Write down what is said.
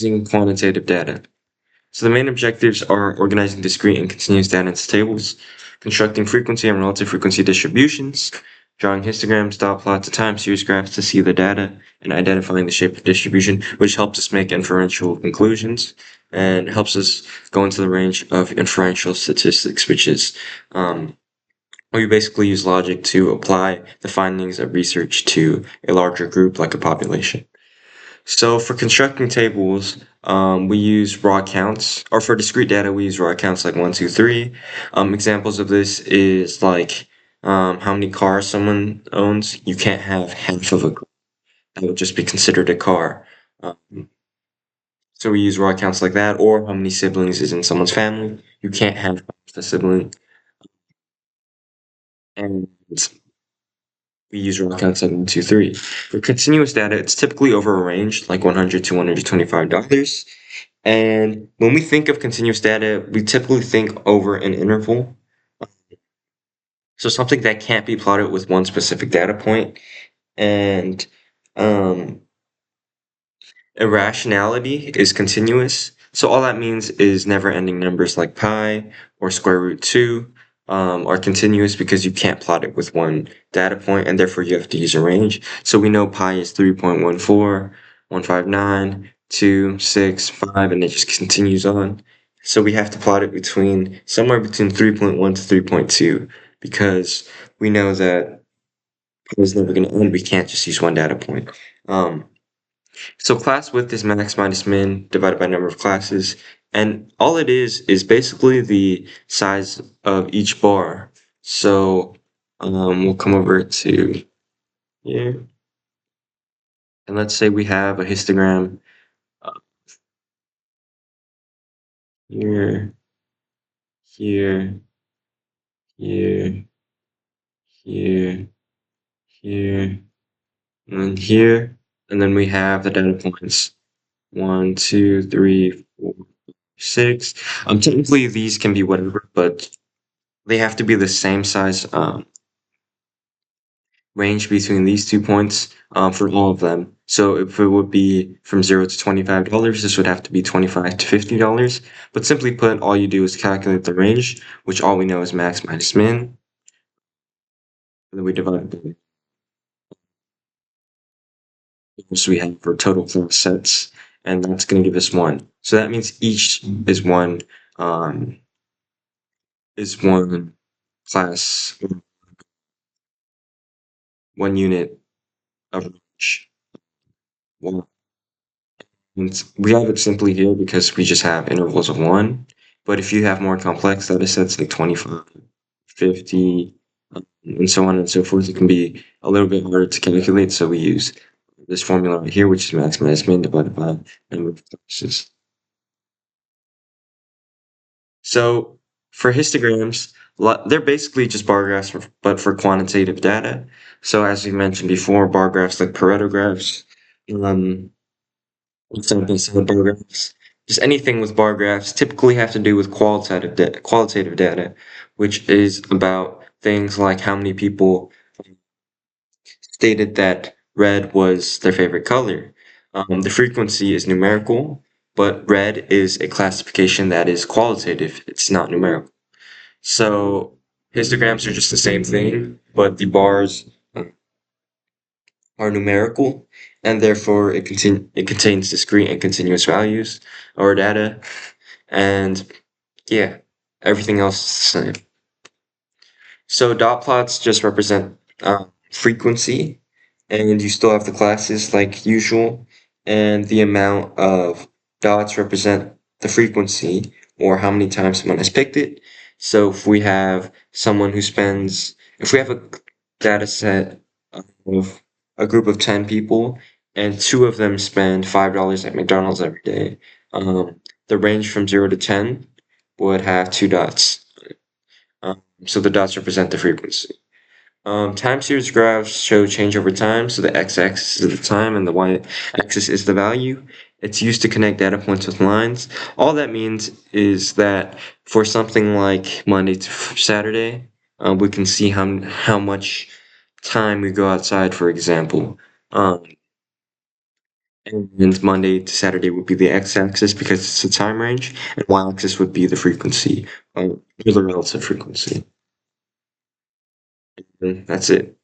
Using quantitative data. So the main objectives are organizing discrete and continuous data into tables, constructing frequency and relative frequency distributions, drawing histograms, dot plots, and time series graphs to see the data, and identifying the shape of distribution, which helps us make inferential conclusions and helps us go into the range of inferential statistics, which is where you basically use logic to apply the findings of research to a larger group like a population. So for constructing tables, we use raw counts, or for discrete data, we use raw counts like 1, 2, 3. Examples of this is like how many cars someone owns. You can't have half of a car. That would just be considered a car. Um, so we use raw counts like that, or how many siblings is in someone's family. You can't have half the sibling. And we use raw counts like 1, 2, 3. For continuous data, it's typically over a range like $100 to $125. And when we think of continuous data, we typically think over an interval. So something that can't be plotted with one specific data point. And um, irrationality is continuous. So all that means is never-ending numbers like pi or square root 2 are continuous because you can't plot it with one data point, and therefore you have to use a range. So we know pi is 3.14, 159, 2, 6, 5, and it just continues on. So we have to plot it between somewhere between 3.1 to 3.2 because we know that pi is never going to end. We can't just use one data point. So class width is max minus min divided by number of classes. And all it is basically the size of each bar. So we'll come over to here. And let's say we have a histogram here, here, here, here, here, and then here. And then we have the data points 1, 2, 3, 4, 6. Technically these can be whatever, but they have to be the same size range between these 2 points for all of them. So if it would be from $0 to $25, this would have to be $25 to $50. But simply put, all you do is calculate the range, which all we know is max minus min. And then we divide by what we have for total class sets, and that's going to give us 1. So that means each um, is one class, 1 unit of range. Well, and we have it simply here because we just have intervals of 1. But if you have more complex data sets like 25, 50, and so on and so forth, it can be a little bit harder to calculate. So we use this formula right here, which is max minus min divided by number of classes. So for histograms, they're basically just bar graphs, but for quantitative data. So as we mentioned before, bar graphs like Pareto graphs, something side bar graphs. Just anything with bar graphs typically have to do with qualitative data, which is about things like how many people stated that red was their favorite color. The frequency is numerical, but red is a classification that is qualitative. It's not numerical. So histograms are just the same thing, but the bars are numerical, and therefore it contains discrete and continuous values or data, and yeah, everything else is the same. So dot plots just represent frequency, and you still have the classes like usual, and the amount of dots represent the frequency or how many times someone has picked it. So if we have if we have a data set of a group of 10 people and 2 of them spend $5 at McDonald's every day, the range from 0 to 10 would have 2 dots. So the dots represent the frequency. Time series graphs show change over time, so the x-axis is the time and the y-axis is the value. It's used to connect data points with lines. All that means is that for something like Monday to Saturday, we can see how much time we go outside, for example. And Monday to Saturday would be the x-axis because it's the time range, and y-axis would be the frequency, or the relative frequency. And that's it.